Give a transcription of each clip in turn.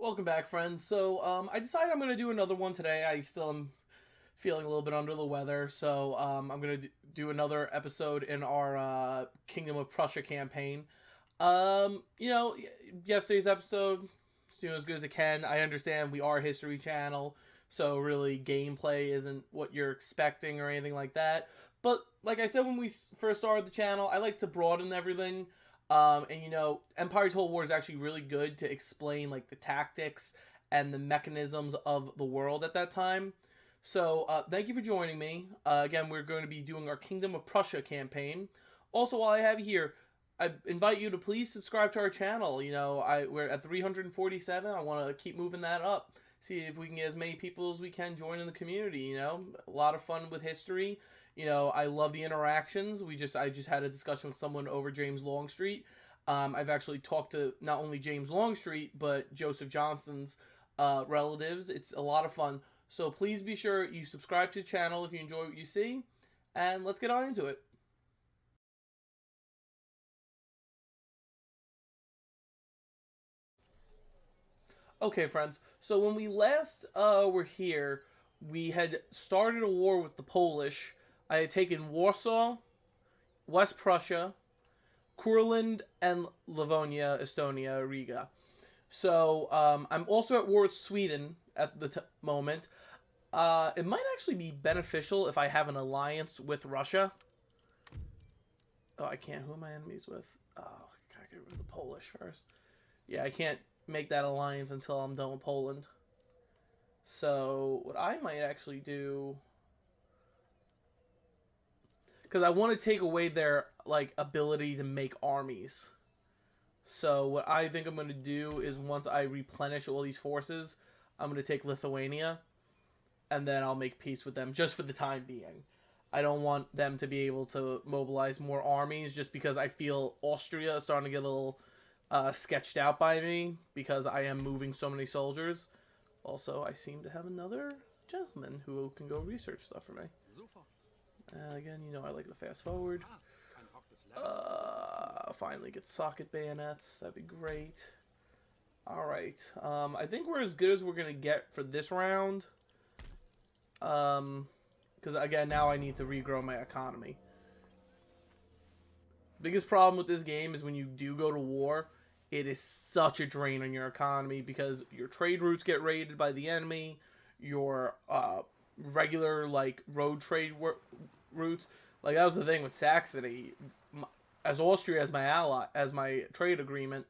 Welcome back, friends. I decided I'm going to do another one today. I still am feeling a little bit under the weather, so I'm going to do another episode in our Kingdom of Prussia campaign. Yesterday's episode is doing as good as it can. I understand we are a history channel, so really gameplay isn't what you're expecting or anything like that. But like I said when we first started the channel, I like to broaden everything. Empire Total War is actually really good to explain like the tactics and the mechanisms of the world at that time. Thank you for joining me. Again, we're going to be doing our Kingdom of Prussia campaign. Also, while I have you here, I invite you to please subscribe to our channel. We're at 347. I want to keep moving that up. See if we can get as many people as we can join in the community. A lot of fun with history. I love the interactions. I just had a discussion with someone over James Longstreet. I've actually talked to not only James Longstreet but Joseph Johnston's relatives. It's a lot of fun. So please be sure you subscribe to the channel if you enjoy what you see, and let's get on into it. Okay, friends. So when we last were here, we had started a war with the Polish. I had taken Warsaw, West Prussia, Courland, and Livonia, Estonia, Riga. I'm also at war with Sweden at the moment. It might actually be beneficial if I have an alliance with Russia. Oh, I can't. Who am I enemies with? Oh, I gotta get rid of the Polish first. Yeah, I can't make that alliance until I'm done with Poland. So, what I might actually do, because I want to take away their like ability to make armies. So what I think I'm going to do is once I replenish all these forces, I'm going to take Lithuania, and then I'll make peace with them just for the time being. I don't want them to be able to mobilize more armies just because I feel Austria is starting to get a little sketched out by me because I am moving so many soldiers. Also, I seem to have another gentleman who can go research stuff for me. Again, I like the fast forward. Finally get socket bayonets. That'd be great. Alright. I think we're as good as we're going to get for this round. Because, again, now I need to regrow my economy. Biggest problem with this game is when you do go to war, it is such a drain on your economy because your trade routes get raided by the enemy. Your regular, like, road trade routes. Like, that was the thing with Saxony. As Austria as my ally, as my trade agreement,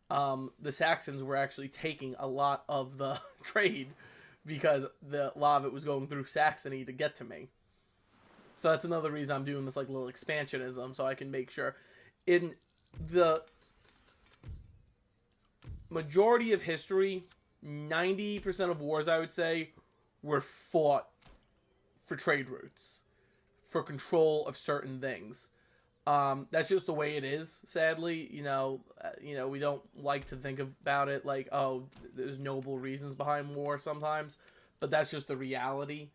the Saxons were actually taking a lot of the trade because a lot of it was going through Saxony to get to me. So that's another reason I'm doing this like little expansionism, so I can make sure in the majority of history, 90% of wars, I would say, were fought for trade routes, for control of certain things. That's just the way it is, sadly. We don't like to think about it like, oh, there's noble reasons behind war sometimes, but that's just the reality.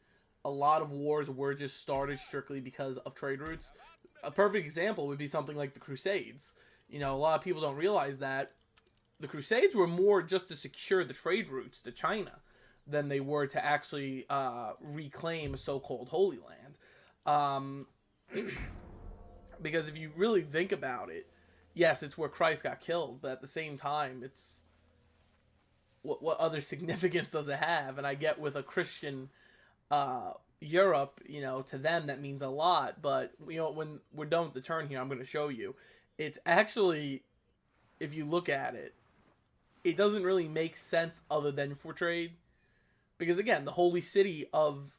A lot of wars were just started strictly because of trade routes. A perfect example would be something like the Crusades. A lot of people don't realize that the Crusades were more just to secure the trade routes to China than they were to actually reclaim a so-called Holy Land. Because if you really think about it, yes, it's where Christ got killed, but at the same time, it's what other significance does it have? And I get with a Christian Europe, to them that means a lot. But when we're done with the turn here, I'm going to show you. It's actually, if you look at it, it doesn't really make sense other than for trade, because again, the holy city of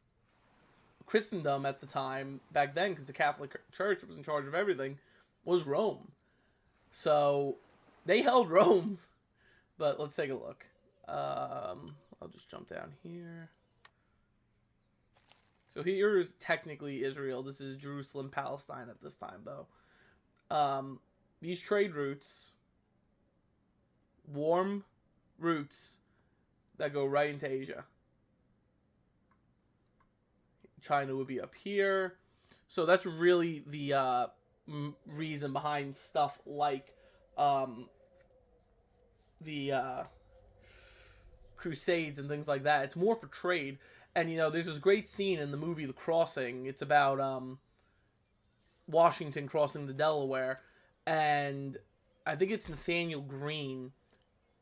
Christendom at the time, back then, because the Catholic Church was in charge of everything, was Rome. So they held Rome. But let's take a look. I'll just jump down here. So here is technically Israel. This is Jerusalem, Palestine at this time, though. These trade routes, warm routes that go right into Asia. China would be up here. So that's really the reason behind stuff like the crusades and things like that. It's more for trade. And, you know, there's this great scene in the movie The Crossing. It's about Washington crossing the Delaware. And I think it's Nathaniel Greene.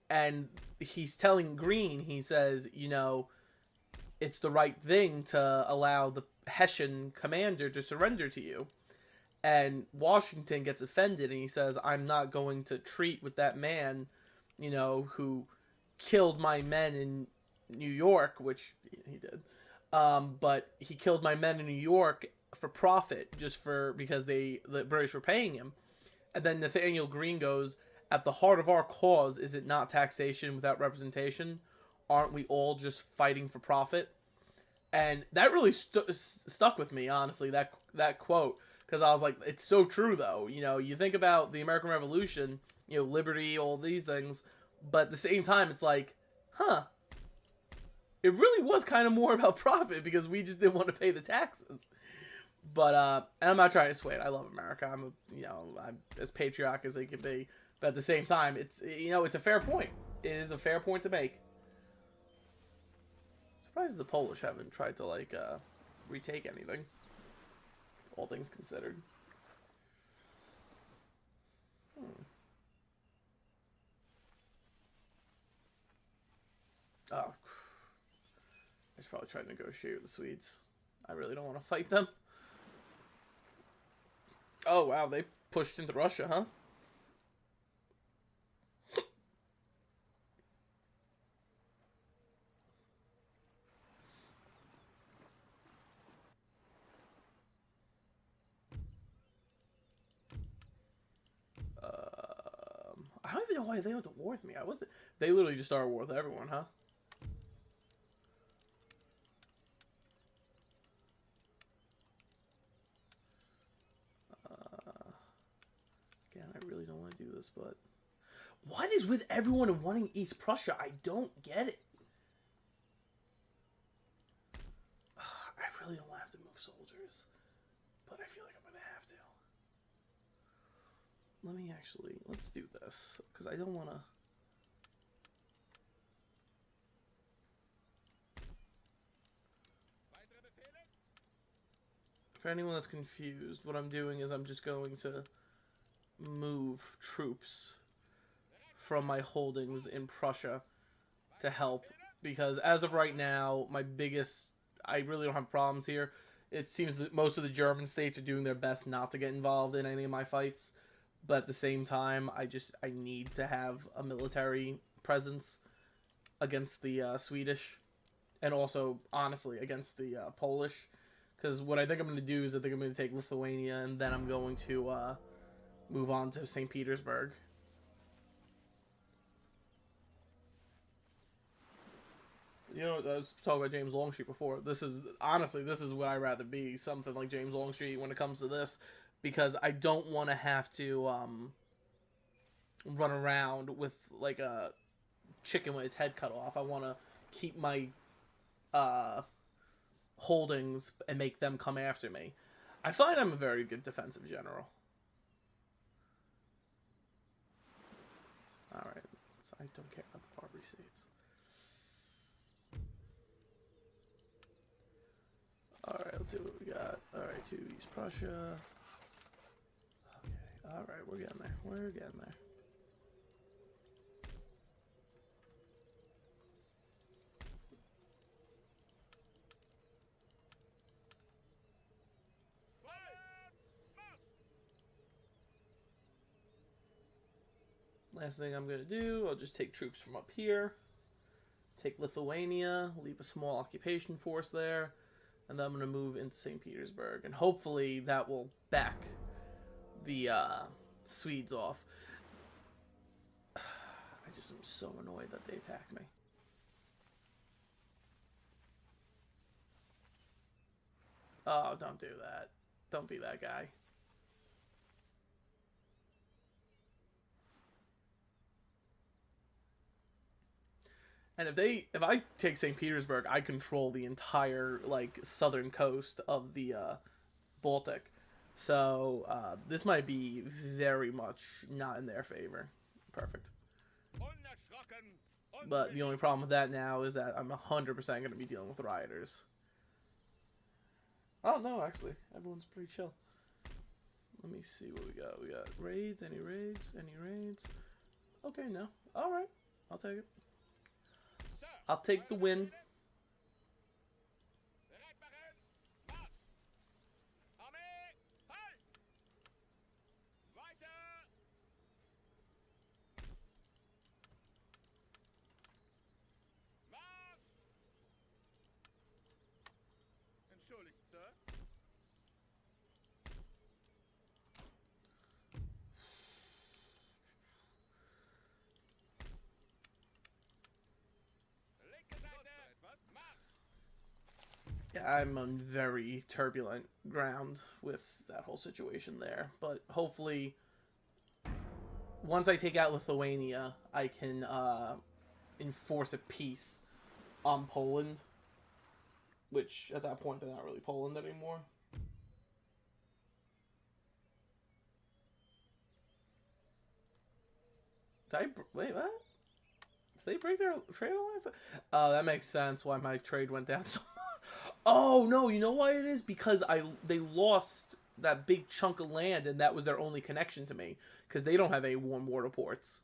And he's telling Greene, he says, you know, it's the right thing to allow the Hessian commander to surrender to you. And Washington gets offended and he says, I'm not going to treat with that man, you know, who killed my men in New York, which he did. But he killed my men in New York for profit, just because the British were paying him. And then Nathaniel Greene goes, at the heart of our cause, is it not taxation without representation? Aren't we all just fighting for profit? And that really stuck with me, honestly, that quote. Because I was like, it's so true, though. You know, you think about the American Revolution, you know, liberty, all these things. But at the same time, it's like, huh. It really was kind of more about profit because we just didn't want to pay the taxes. But, and I'm not trying to sway it. I love America. I'm as patriotic as they can be. But at the same time, it's, you know, it's a fair point. It is a fair point to make. Surprised the Polish haven't tried to, like, retake anything. All things considered. Oh. I should probably try to negotiate with the Swedes. I really don't want to fight them. Oh, wow. They pushed into Russia, huh? I don't even know why they went to war with me. They literally just started a war with everyone, huh? Again, I really don't want to do this, but what is with everyone and wanting East Prussia? I don't get it. I really don't want to have to move soldiers, but I feel like I'm going to have to. Let's do this, because I don't want to... For anyone that's confused, what I'm doing is I'm just going to move troops from my holdings in Prussia to help, because as of right now, I really don't have problems here. It seems that most of the German states are doing their best not to get involved in any of my fights. But at the same time, I need to have a military presence against the Swedish. And also, honestly, against the Polish. Because what I think I'm going to do is I think I'm going to take Lithuania. And then I'm going to move on to St. Petersburg. You know, I was talking about James Longstreet before. This is what I'd rather be. Something like James Longstreet when it comes to this. Because I don't want to have to run around with like a chicken with its head cut off. I want to keep my holdings and make them come after me. I find I'm a very good defensive general. Alright, so I don't care about the Barbary states. Alright, let's see what we got. Alright, to East Prussia. Alright, we're getting there. We're getting there. Last thing I'm going to do, I'll just take troops from up here. Take Lithuania, leave a small occupation force there. And then I'm going to move into St. Petersburg. And hopefully that will back the Swedes off. I just am so annoyed that they attacked me. Oh, don't do that. Don't be that guy. And if I take St. Petersburg, I control the entire like southern coast of the Baltic. So this might be very much not in their favor. Perfect. But the only problem with that now is that I'm 100% going to be dealing with rioters. Oh, no, actually. Everyone's pretty chill. Let me see what we got. We got raids. Any raids? Any raids? Okay, no. Alright. I'll take it. I'll take the win. Yeah, I'm on very turbulent ground with that whole situation there. But hopefully, once I take out Lithuania, I can enforce a peace on Poland. Which, at that point, they're not really Poland anymore. Wait, what? Did they break their trade alliance? Oh, that makes sense why my trade went down so much. Oh, no, you know why it is? Because they lost that big chunk of land, and that was their only connection to me. Because they don't have any warm water ports.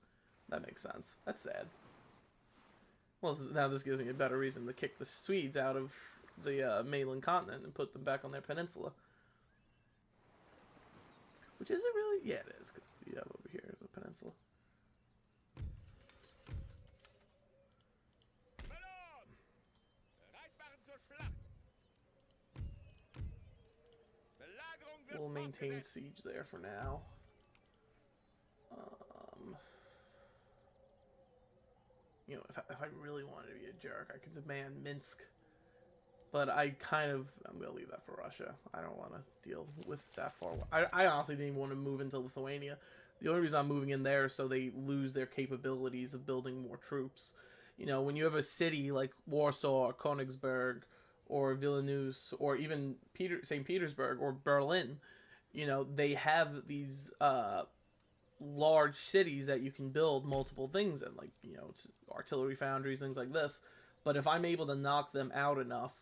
That makes sense. That's sad. Well, now this gives me a better reason to kick the Swedes out of the mainland continent and put them back on their peninsula. Which is it really? Yeah, it is, because you have over here is a peninsula. We'll maintain siege there for now. You know, if I really wanted to be a jerk, I could demand Minsk. But I'm going to leave that for Russia. I don't want to deal with that far. I honestly didn't even want to move into Lithuania. The only reason I'm moving in there is so they lose their capabilities of building more troops. You know, when you have a city like Warsaw or Königsberg or Vilnius or even St. Petersburg or Berlin, you know, they have these large cities that you can build multiple things in, like, you know, artillery foundries, things like this. But if I'm able to knock them out enough,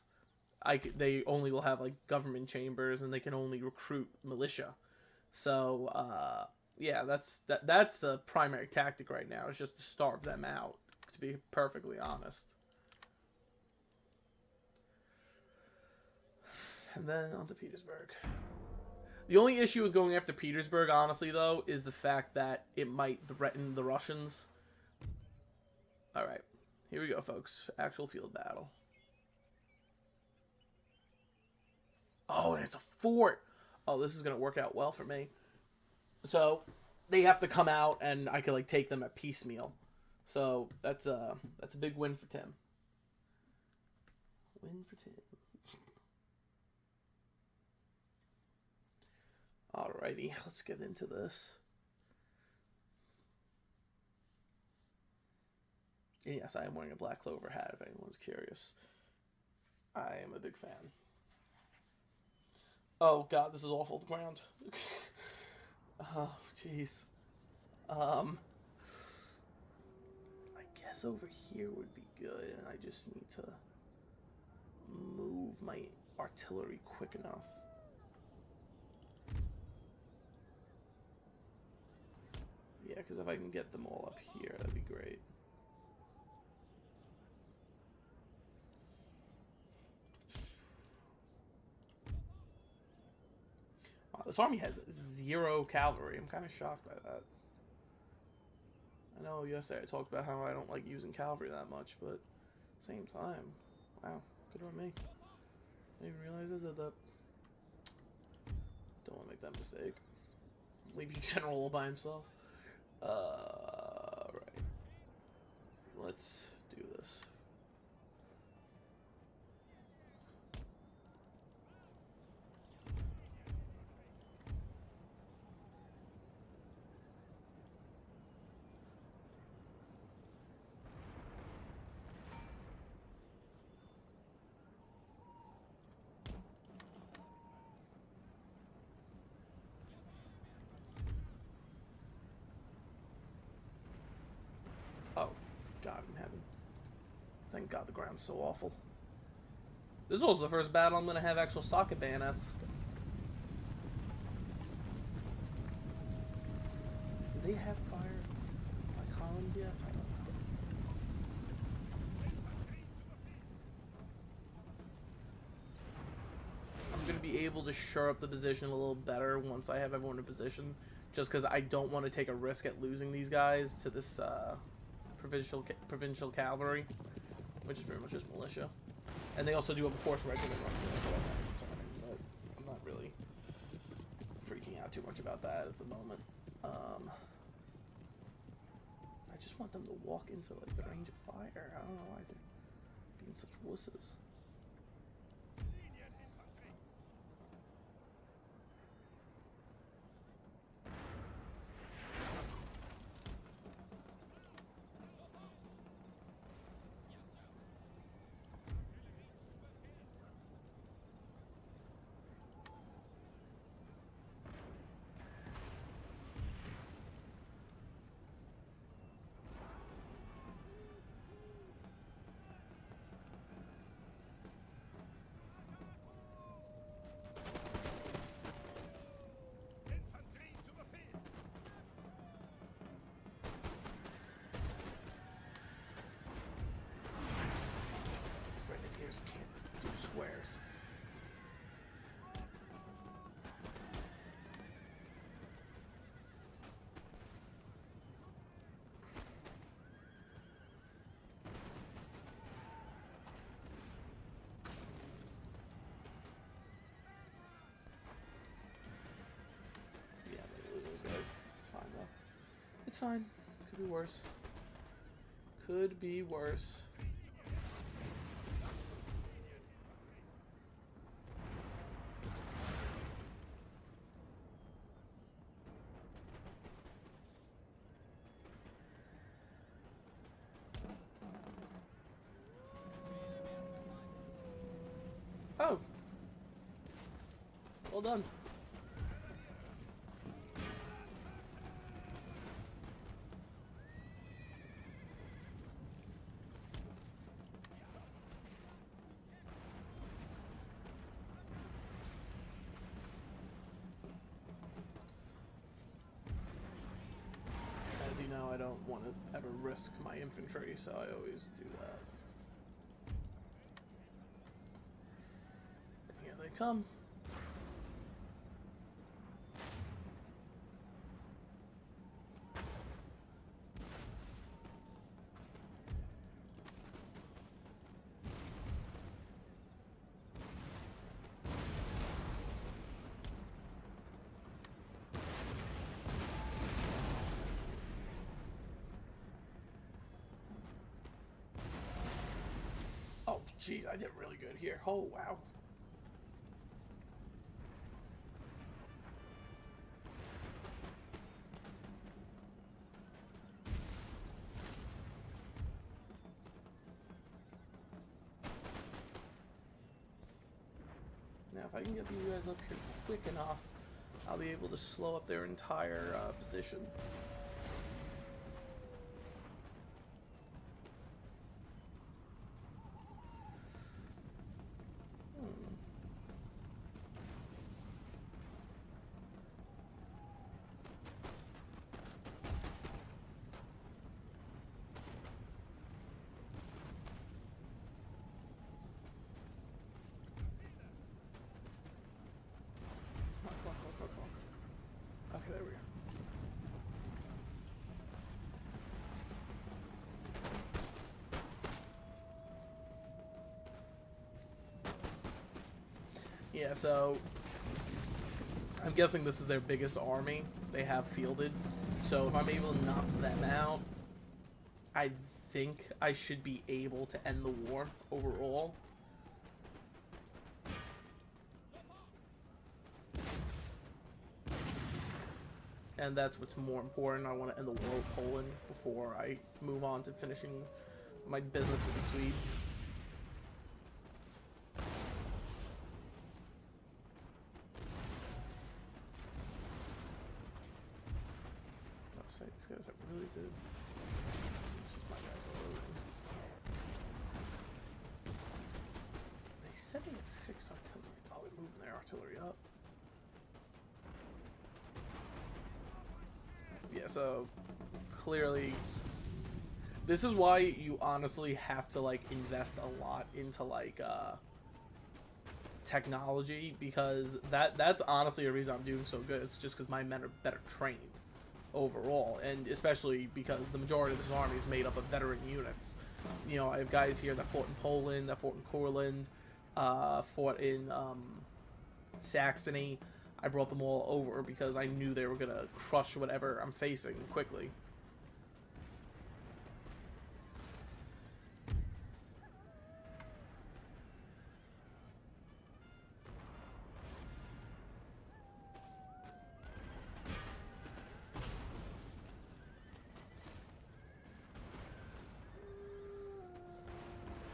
they only will have like government chambers, and they can only recruit militia. So yeah, that's the primary tactic right now, is just to starve them out, to be perfectly honest. And then on to Petersburg. The only issue with going after Petersburg, honestly, though, is the fact that it might threaten the Russians. Alright, here we go, folks. Actual field battle. Oh, and it's a fort. Oh, this is going to work out well for me. So, they have to come out, and I can, like, take them at piecemeal. So, that's a big win for Tim. Win for Tim. Alrighty, let's get into this. And yes, I am wearing a black clover hat, if anyone's curious. I am a big fan. Oh god, this is awful to ground. Oh, jeez. I guess over here would be good, and I just need to move my artillery quick enough. Yeah, because if I can get them all up here, that'd be great. Wow, this army has 0 cavalry. I'm kind of shocked by that. I know yesterday I talked about how I don't like using cavalry that much, but at the same time, wow, good on me. I didn't even realize I did that. Don't want to make that mistake. Leave your general all by himself. Right. Let's do this. Oh, God in heaven. thank God the ground's so awful. This is also the first battle I'm going to have actual socket bayonets. Do they have fire by columns yet? I don't know. I'm going to be able to shore up the position a little better once I have everyone in position. Just because I don't want to take a risk at losing these guys to this provincial cavalry, which is pretty much just militia. And they also do have a horse regiment running there, so that's kind of concerning. But I'm not really freaking out too much about that at the moment. I just want them to walk into like the range of fire. I don't know why they're being such wusses. Can't do squares. Yeah, they lose those guys. It's fine though. It's fine. Could be worse. Could be worse. Oh. Well done. As you know, I don't want to ever risk my infantry, so I always do that. Here they come. Oh, jeez, I did really good here. Oh, wow. Now, if I can get these guys up here quick enough, I'll be able to slow up their entire position. Okay, there we go. Yeah, so I'm guessing this is their biggest army they have fielded. So if I'm able to knock them out, I think I should be able to end the war overall. And that's what's more important. I want to end the war with Poland before I move on to finishing my business with the Swedes. I'll say these guys are really good. It's just my guys all over. said they had fixed artillery. Oh, we're moving their artillery up. Yeah, so clearly this is why you honestly have to like invest a lot into like technology, because that's honestly a reason I'm doing so good. It's just because my men are better trained overall, and especially because the majority of this army is made up of veteran units. You know, I have guys here that fought in Poland, that fought in Courland, fought in Saxony. I brought them all over because I knew they were gonna crush whatever I'm facing quickly.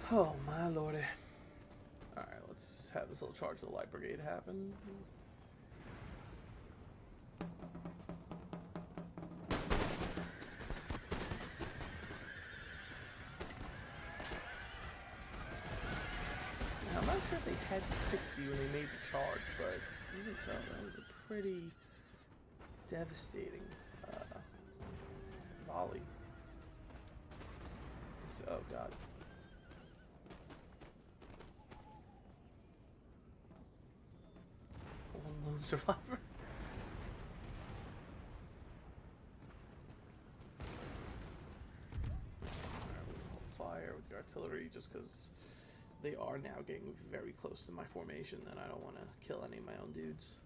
Oh my lordy. Alright, let's have this little charge of the light brigade happen. Now, I'm not sure if they had 60 when they made the charge, but even so, that was a pretty devastating volley. Oh god. One lone survivor. Hold fire with the artillery just because they are now getting very close to my formation and I don't want to kill any of my own dudes.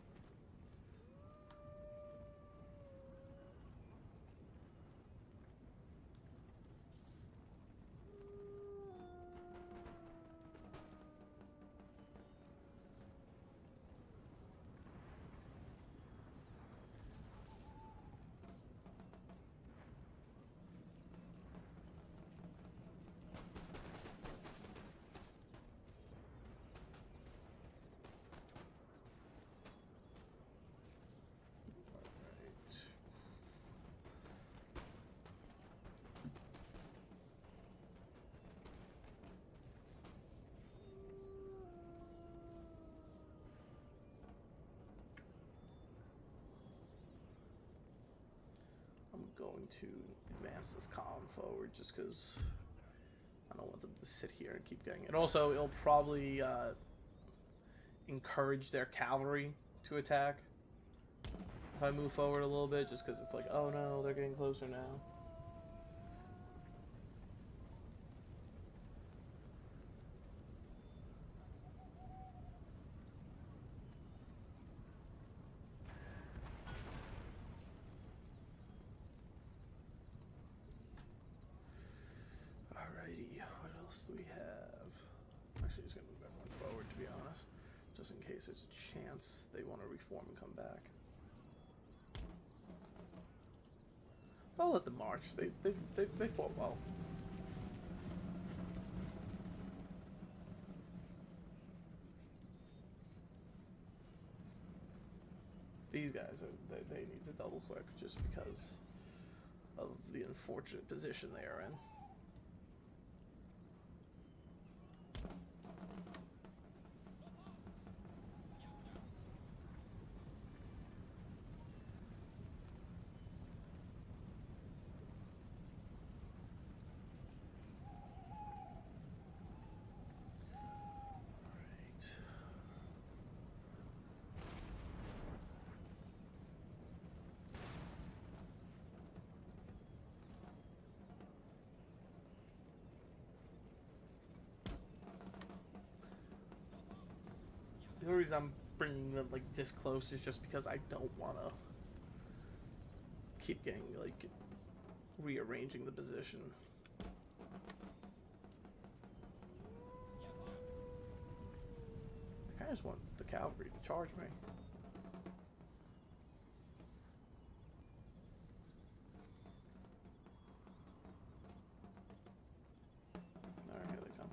Going to advance this column forward just because I don't want them to sit here and keep going. And also, it'll probably encourage their cavalry to attack if I move forward a little bit, just because it's like, oh no, they're getting closer now. Do we have? Actually, just gonna move everyone forward, to be honest, just in case there's a chance they want to reform and come back. I'll let them march. They fought well. These guys they need to double quick just because of the unfortunate position they are in. The only reason I'm bringing them like this close is just because I don't want to keep getting like rearranging the position. I kind of just want the cavalry to charge me. Alright, here they come.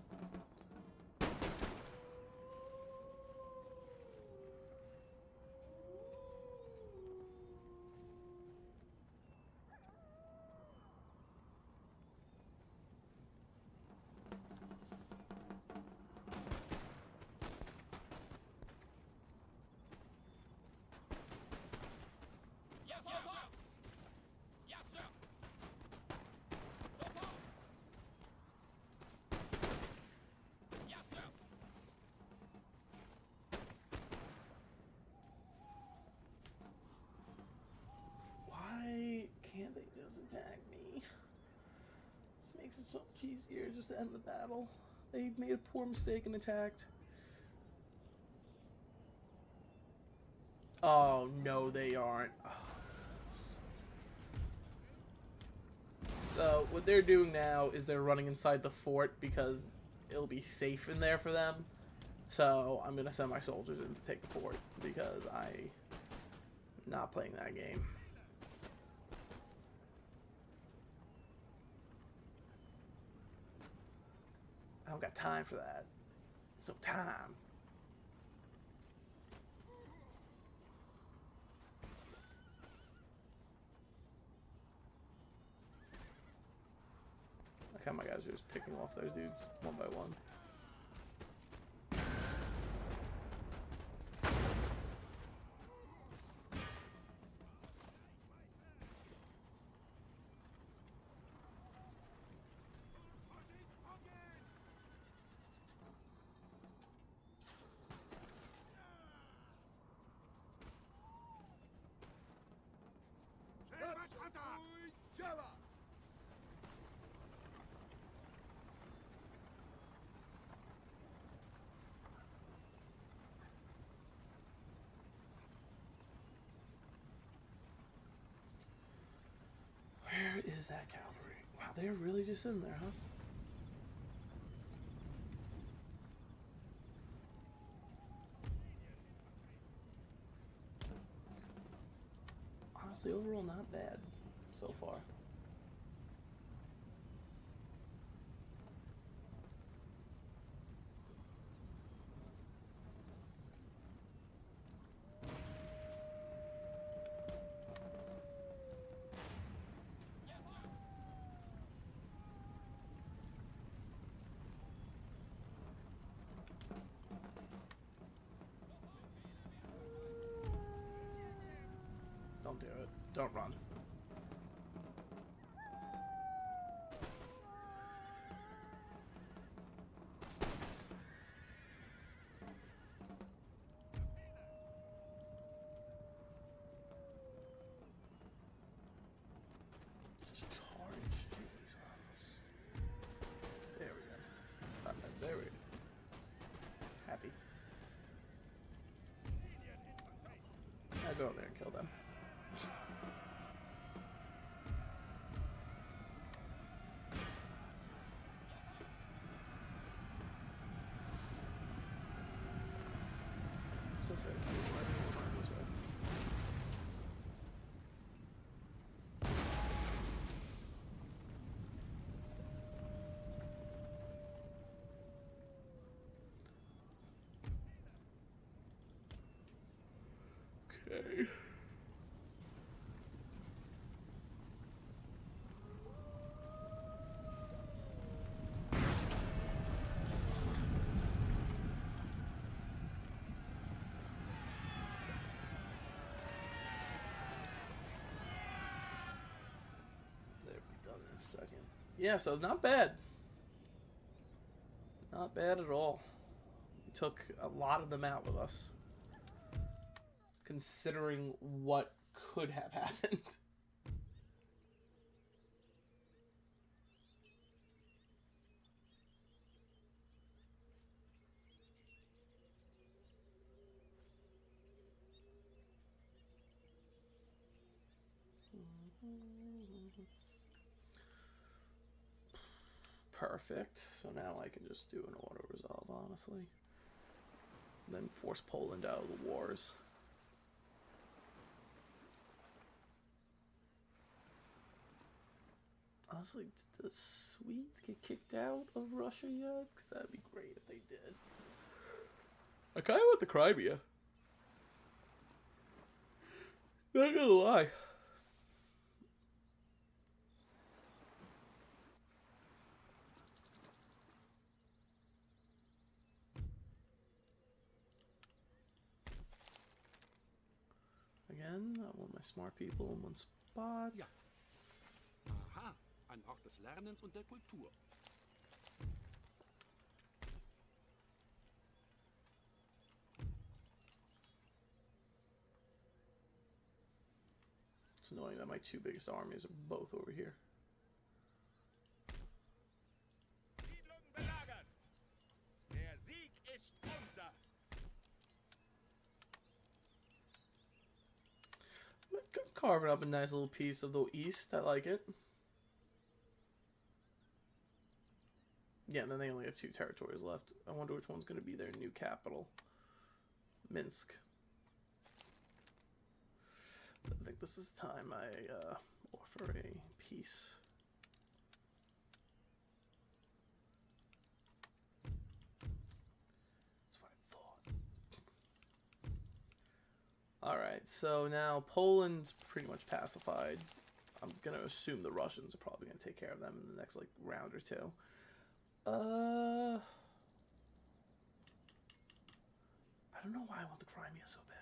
makes it so much easier just to end the battle. They made a poor mistake and attacked. Oh, no, they aren't. Oh. So, what they're doing now is they're running inside the fort because it'll be safe in there for them. So, I'm going to send my soldiers in to take the fort because I'm not playing that game. I don't got time for that. There's no time. Like how my guys are just picking off those dudes one by one. Where is that cavalry? Wow, they're really just in there, huh? Honestly, overall, not bad so far. Don't do it. Don't run. Just charge. Jeez, almost. There we go. There we go. Happy. I'll go in there and kill them. This way. Okay. Second. Yeah, so not bad. Not bad at all. We took a lot of them out with us. Considering what could have happened. Perfect. So now I can just do an auto resolve, honestly. And then force Poland out of the wars. Honestly, did the Swedes get kicked out of Russia yet? Because that'd be great if they did. I kind of want the Crimea. Not gonna lie. Again, I want my smart people in one spot. Ja. Aha, ein Ort des Lernens und der Kultur. It's annoying that my two biggest armies are both over here. Carving up a nice little piece of the east. I like it. Yeah, and then they only have 2 territories left. I wonder which one's going to be their new capital. Minsk. I think this is time I offer a peace. That's what I thought. Alright, so now Poland's pretty much pacified. I'm going to assume the Russians are probably going to take care of them in the next like round or 2. I don't know why I want the Crimea so bad.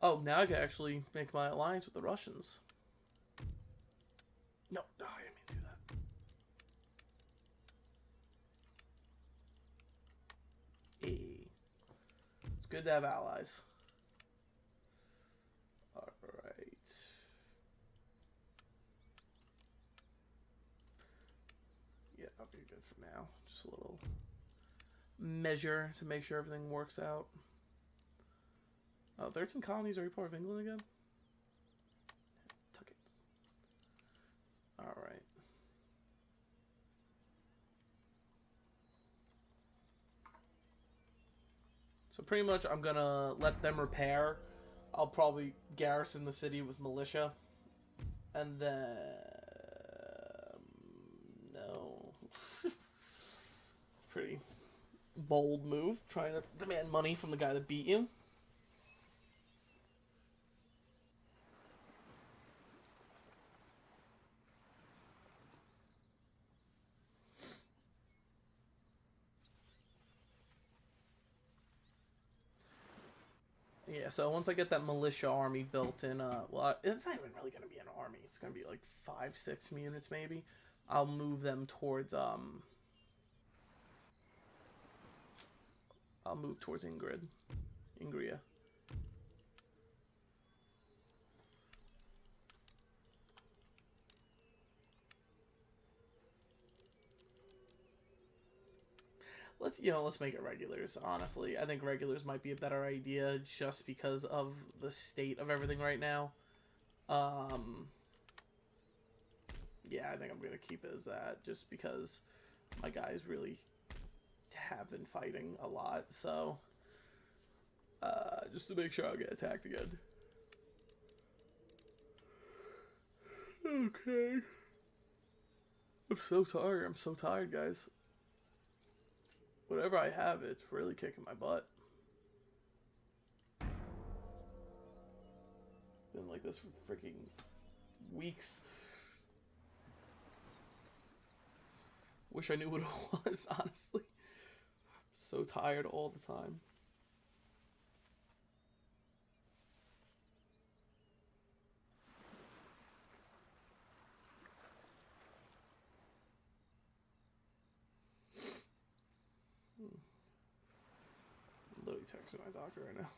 Oh, now I can actually make my alliance with the Russians. No, I didn't mean to do that. Hey. It's good to have allies. Alright. Yeah, that'll be good for now. Just a little measure to make sure everything works out. Oh, 13 colonies are you part of England again? Tuck it. Alright. So pretty much I'm gonna let them repair. I'll probably garrison the city with militia. And then... no. Pretty bold move, trying to demand money from the guy that beat you. Yeah, so once I get that militia army built in, well, it's not even really going to be an army. It's going to be like 5-6 units maybe. I'll move them towards, I'll move towards Ingria. Let's make it regulars, honestly. I think regulars might be a better idea just because of the state of everything right now. Yeah, I think I'm going to keep it as that just because my guys really have been fighting a lot, so just to make sure I'll get attacked again. Okay. I'm so tired, guys. Whatever I have, it's really kicking my butt. Been like this for freaking weeks. Wish I knew what it was, honestly. So tired all the time. I'm literally texting my doctor right now.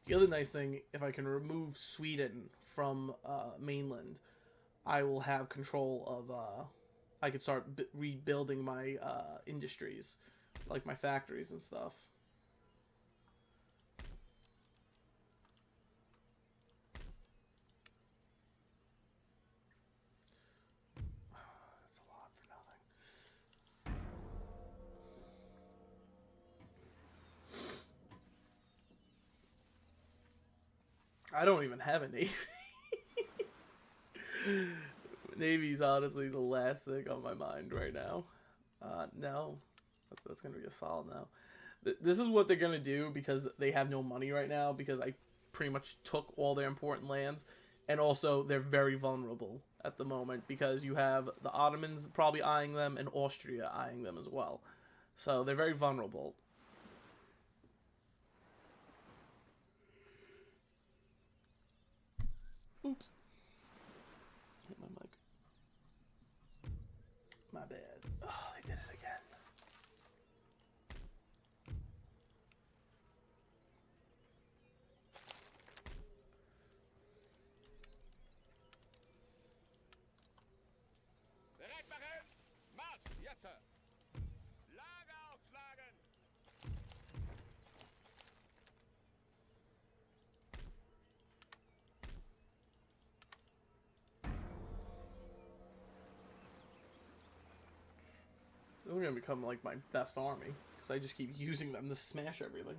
The other nice thing, if I can remove Sweden from mainland, I will have control of, I could start rebuilding my industries, like my factories and stuff. That's a lot for nothing. I don't even have a navy. Navy's honestly the last thing on my mind right now. No, that's gonna be a solid no. This is what they're gonna do because they have no money right now because I pretty much took all their important lands, and also they're very vulnerable at the moment because you have the Ottomans probably eyeing them and Austria eyeing them as well. So they're very vulnerable. Oops. Hit my mic. My bad. Oh, they did it again. Bereit machen! Marsch! Yes, sir! Lager aufschlagen! This is gonna become like my best army because I just keep using them to smash everything.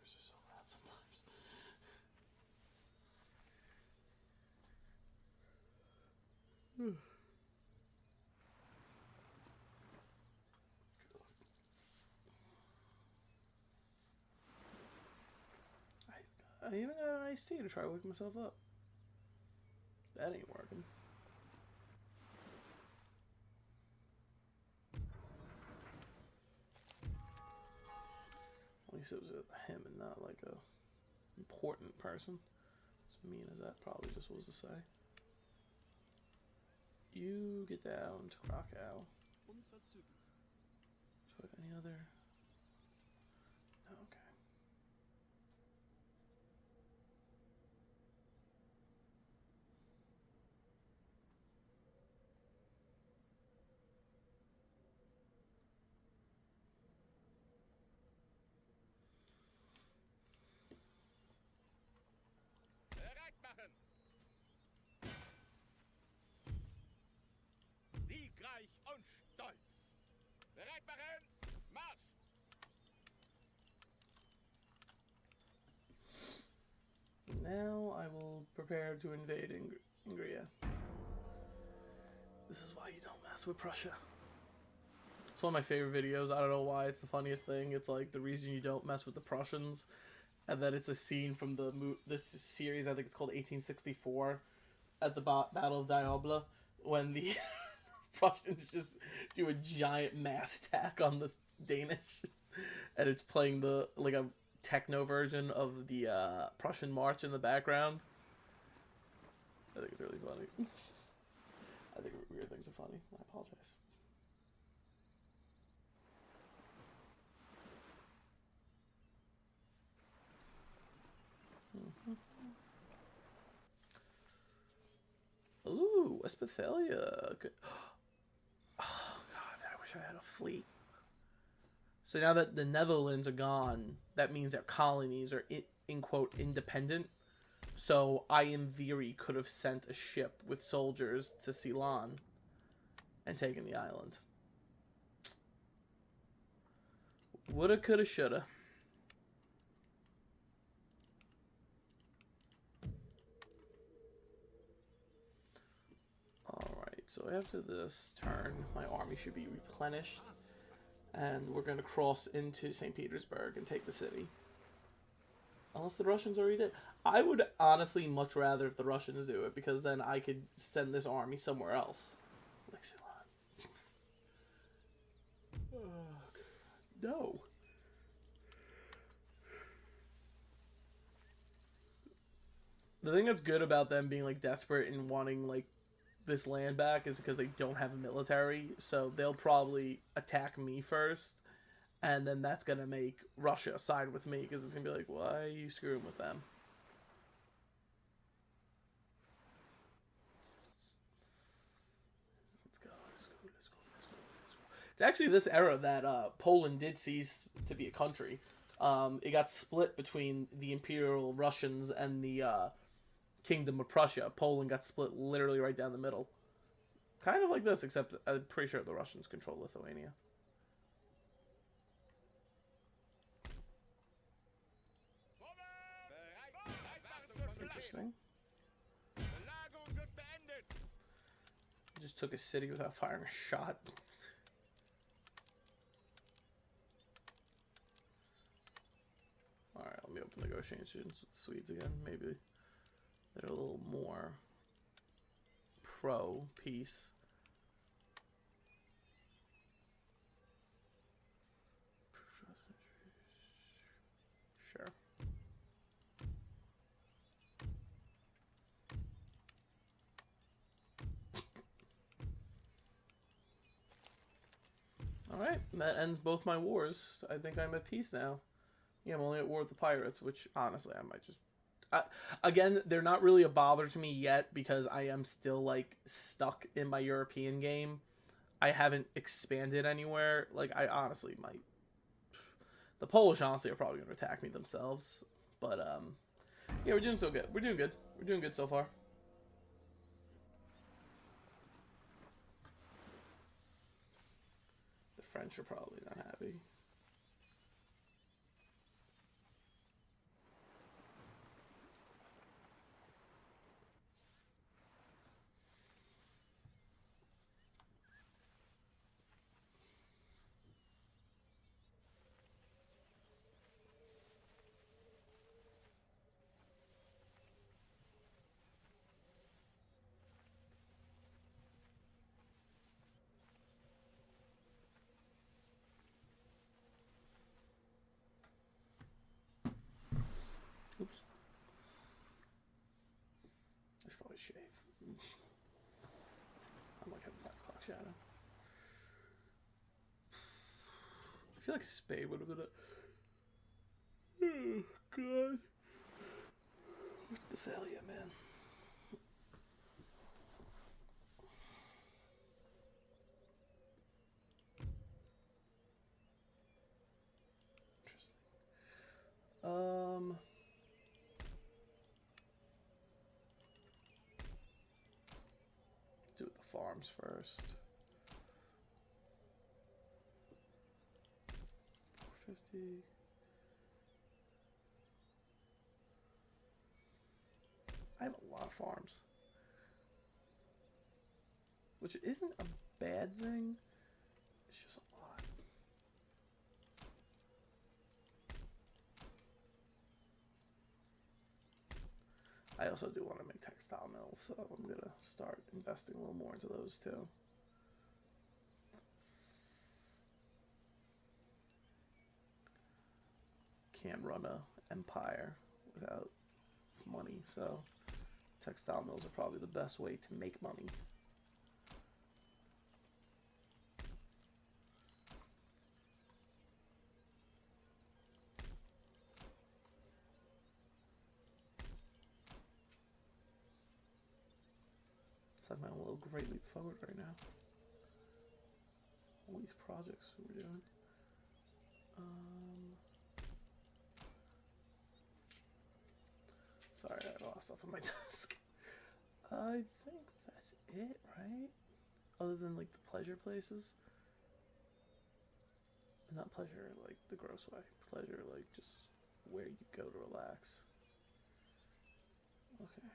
These are so bad sometimes. I even got an iced tea to try to wake myself up. That ain't working. At least it was him and not like a important person. As mean as that probably just was to say. You get down to Krakow. Unverzüglich. Do I have any other? No, okay. Bereit machen! Siegreich und stolz! Bereit machen! Marsch! Now I will prepare to invade Ingria. This is why you don't mess with Prussia. It's one of my favorite videos. I don't know why. It's the funniest thing. It's like the reason you don't mess with the Prussians. And then it's a scene from this series, I think it's called 1864, at the Battle of Diable, when the Prussians just do a giant mass attack on the Danish. And it's playing like a techno version of the Prussian march in the background. I think it's really funny. I think weird things are funny. I apologize. Ooh, Westphalia. Good. Oh, God, I wish I had a fleet. So now that the Netherlands are gone, that means their colonies are, in quote, independent. So I, in theory, could have sent a ship with soldiers to Ceylon and taken the island. Woulda, coulda, shoulda. Alright, so after this turn, my army should be replenished. And we're going to cross into St. Petersburg and take the city. Unless the Russians already did. I would honestly much rather if the Russians do it, because then I could send this army somewhere else. Like Ceylon. No. The thing that's good about them being like desperate and wanting like this land back is because they don't have a military, so they'll probably attack me first, and then that's gonna make Russia side with me because it's gonna be like, why are you screwing with them? Let's go. It's actually this era that Poland did cease to be a country. It got split between the Imperial Russians and the Kingdom of Prussia. Poland got split literally right down the middle. Kind of like this, except I'm pretty sure the Russians control Lithuania. Interesting. Just took a city without firing a shot. Alright, let me open negotiations with the Swedes again. Maybe they're a little more pro-peace. that ends both my wars. I think I'm at peace now. Yeah, I'm only at war with the pirates, which honestly I might just. Again, they're not really a bother to me yet because I am still like stuck in my European game. I haven't expanded anywhere. Like I honestly might. The Polish honestly are probably going to attack me themselves, but yeah, we're doing so good. We're doing good. We're doing good so far. The French are probably not happy. Oops. I should probably shave. I'm like having 5 o'clock shadow. I feel like Spade would have been a. Oh, God. What's Bethalia, man? Interesting. Do it the farms first. 450. I have a lot of farms, which isn't a bad thing. It's just a lot. I also do want to make textile mills, so I'm going to start investing a little more into those too. Can't run a empire without money, so textile mills are probably the best way to make money. It's like my little great leap forward right now. All these projects we're doing. Sorry, I lost stuff on my desk. I think that's it, right? Other than like the pleasure places. Not pleasure like the gross way. Pleasure like just where you go to relax. Okay.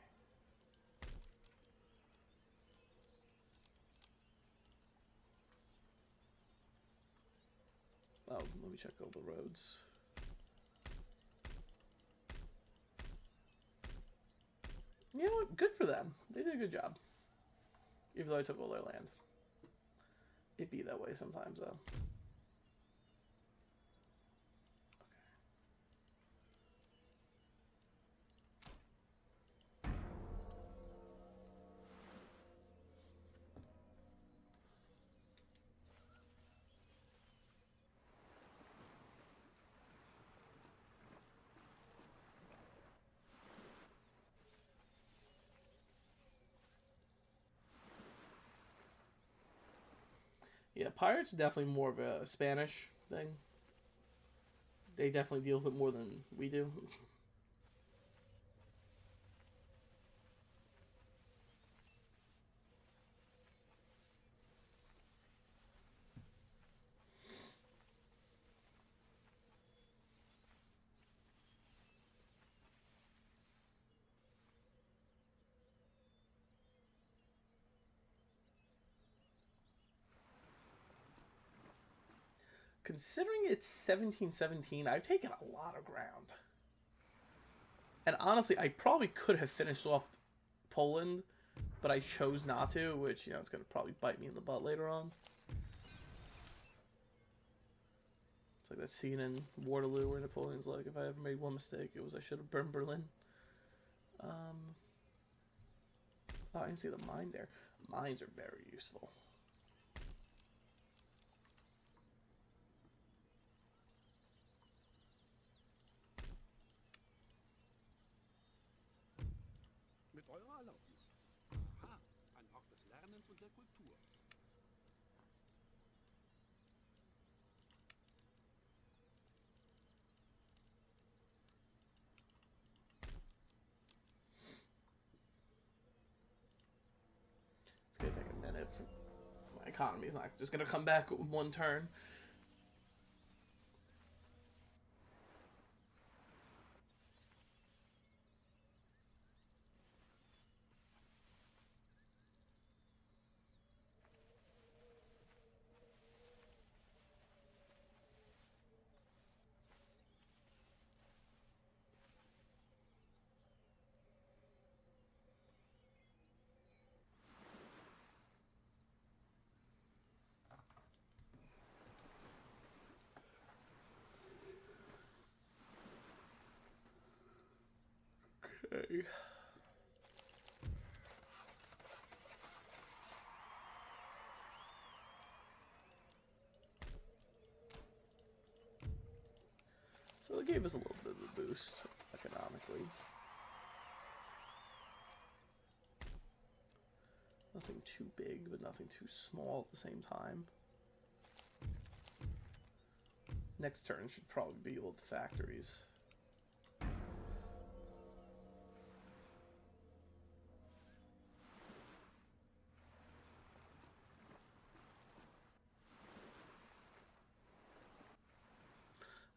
Oh, let me check all the roads. You know what? Good for them. They did a good job. Even though I took all their land. It be that way sometimes, though. Yeah, pirates are definitely more of a Spanish thing. They definitely deal with it more than we do. Considering it's 1717, I've taken a lot of ground. And honestly, I probably could have finished off Poland, but I chose not to, which, you know, it's going to probably bite me in the butt later on. It's like that scene in Waterloo where Napoleon's like, if I ever made one mistake, it was I should have burned Berlin. Oh, I didn't see the mine there. Mines are very useful. Erlaubnis. Aha, ein Ort des Lernens und der Kultur. It's gonna take a minute. My economy is not just gonna come back with one turn. Okay. So it gave us a little bit of a boost economically. Nothing too big, but nothing too small at the same time. Next turn should probably be all the factories.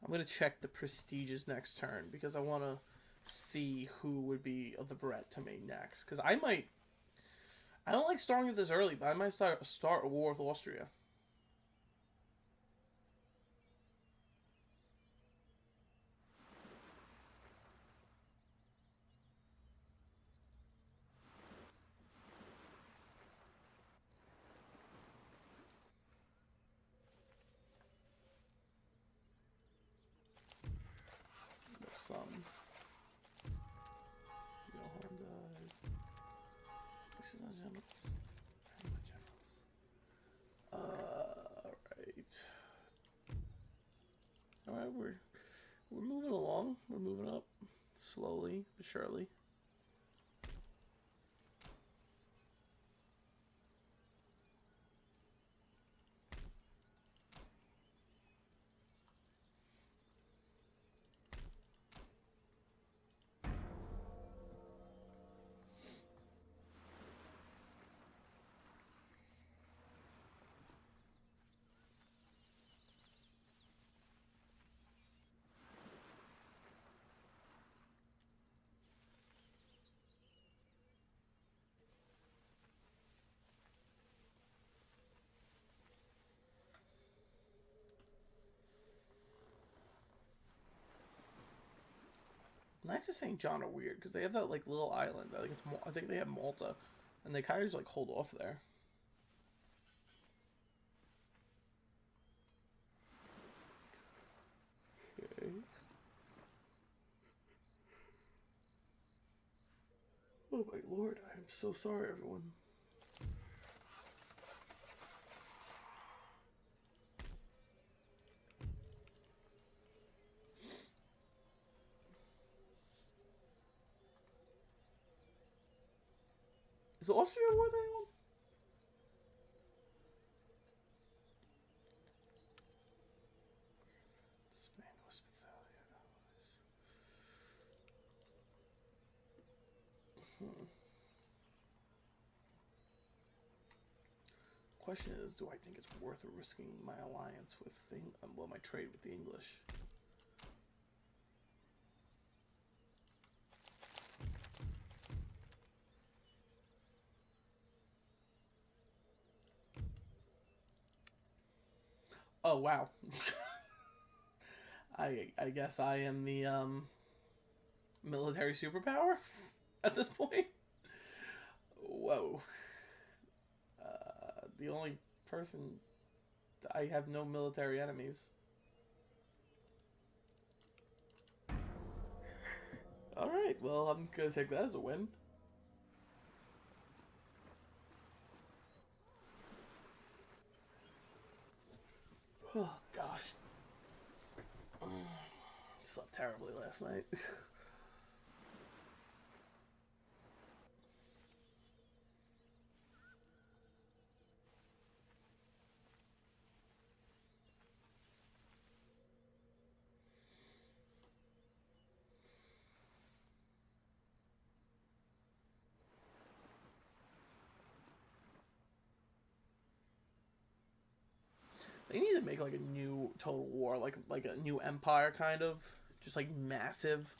I'm going to check the prestiges next turn because I want to see who would be of the threat to me next. Because I don't like starting it this early, but I might start a war with Austria. Some. Alright, we're moving along. We're moving up slowly but surely. Knights of St. John are weird because they have that like little island. I think they have Malta, and they kind of just like hold off there. Okay. Oh my lord! I am so sorry, everyone. Is Austria war with anyone? Spain Hospitalia. Question is, do I think it's worth risking my alliance with my trade with the English? Oh wow. I guess I am the military superpower at this point. Whoa. The only person I have no military enemies. All right. Well, I'm gonna take that as a win. Oh gosh. Slept terribly last night. They need to make like a new Total War, like a new Empire kind of, just like massive.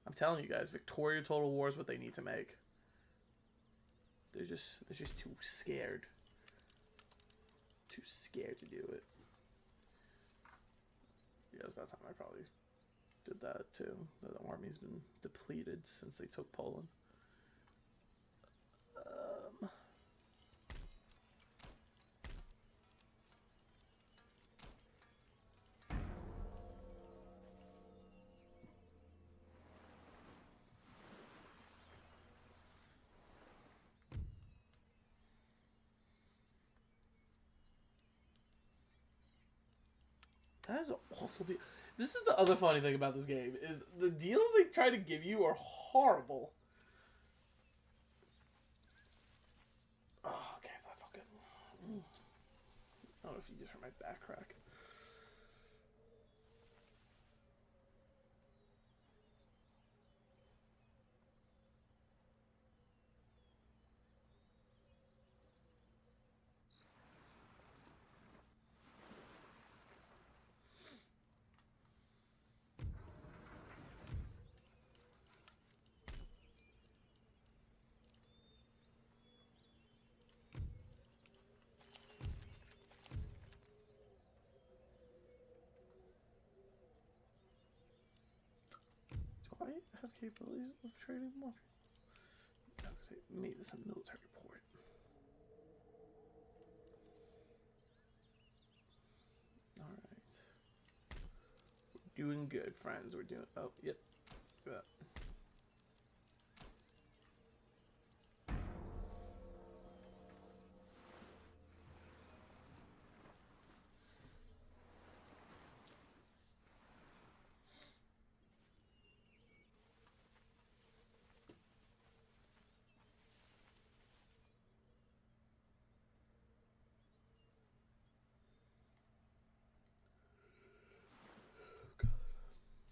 I'm telling you guys, Victoria Total War is what they need to make. They're just too scared. Too scared to do it. Yeah, it was about time I probably did that too. The army's been depleted since they took Poland. That is an awful deal. This is the other funny thing about this game, is the deals they try to give you are horrible. Oh, okay, that fucking... I don't know if you just heard my back crack. Do I have capabilities of trading more people? No, because they made this a military port. Alright. We're doing good, friends. We're doing... Oh, yep. Look at that.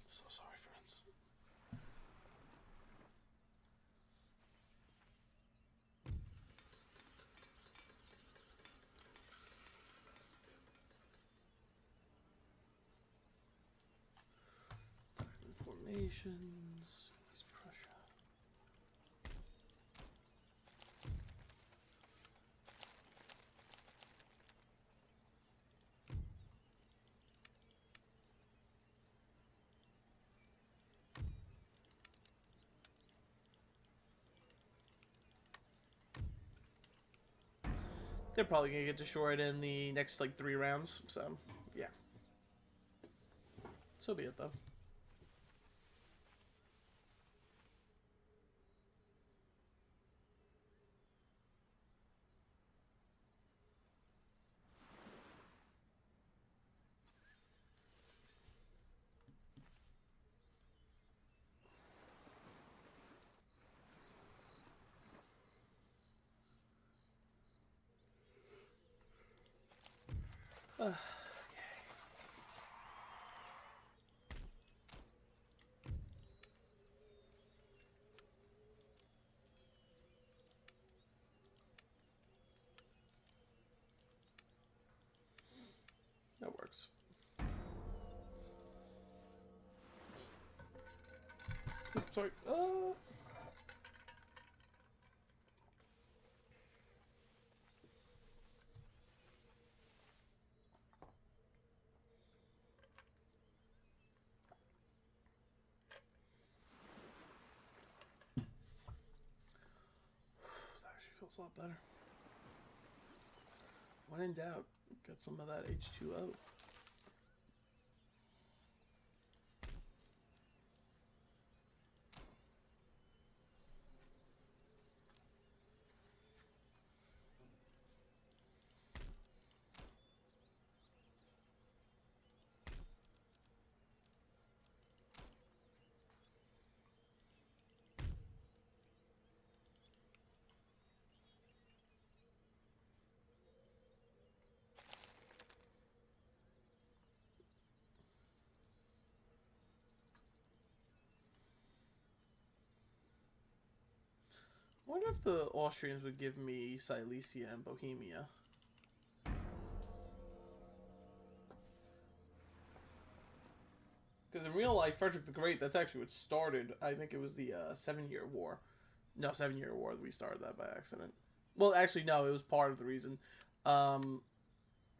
So sorry, friends. Diamond formations. East Prussia. They're probably gonna get destroyed in the next like 3 rounds, so yeah. So be it though. Okay. That works. Oops, sorry. That actually feels a lot better. When in doubt, get some of that H2O. I wonder if the Austrians would give me Silesia and Bohemia. in real life, Frederick the Great, that's actually what started. I think it was the 7-Year War. No, 7-Year War. We started that by accident. Well, actually, no, it was part of the reason. Um,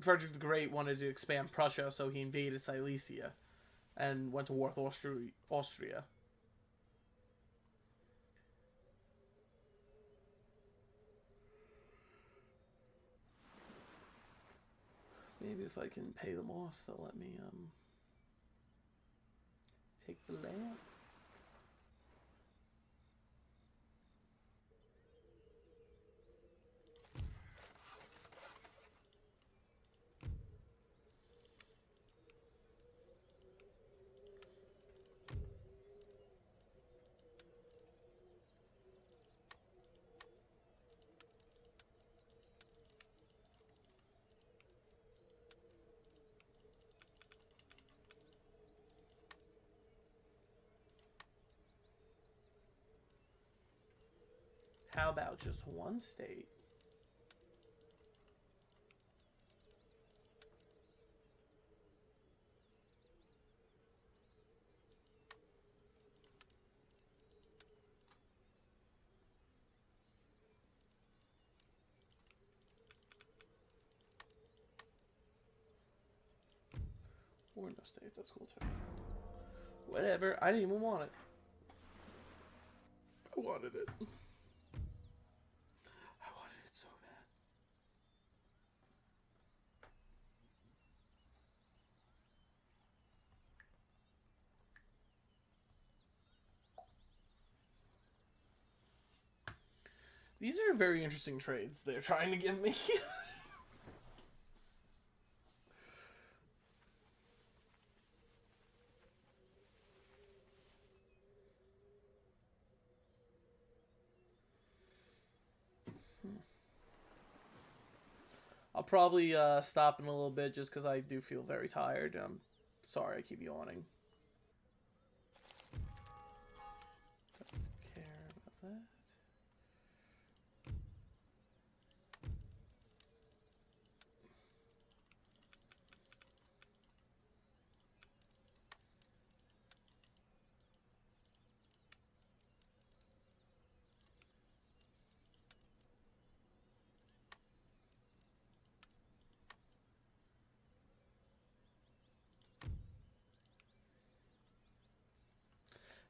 Frederick the Great wanted to expand Prussia, so he invaded Silesia and went to war with Austria. Maybe if I can pay them off, they'll let me take the land. How about just one state? Or no states, that's cool too. Whatever, I didn't even want it. I wanted it. I wanted it so bad. These are very interesting trades they're trying to give me. I'll probably stop in a little bit just because I do feel very tired. I'm sorry I keep yawning. Don't care about that.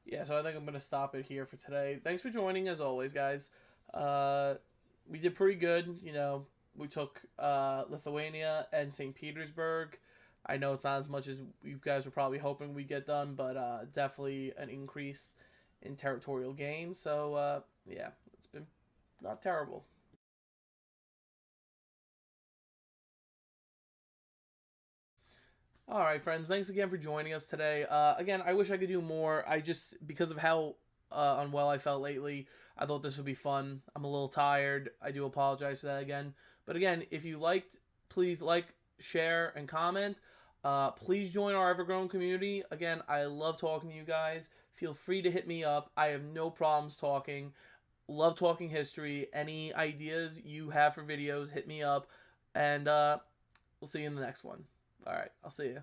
Yeah, so I think I'm going to stop it here for today. Thanks for joining, as always, guys. We did pretty good. You know, we took Lithuania and St. Petersburg. I know it's not as much as you guys were probably hoping we'd get done, but definitely an increase in territorial gain. So, yeah, it's been not terrible. All right, friends. Thanks again for joining us today. Again, I wish I could do more. I just, because of how unwell I felt lately, I thought this would be fun. I'm a little tired. I do apologize for that again. But again, if you liked, please like, share, and comment. Please join our ever-growing community. Again, I love talking to you guys. Feel free to hit me up. I have no problems talking. Love talking history. Any ideas you have for videos, hit me up. And we'll see you in the next one. All right, I'll see you.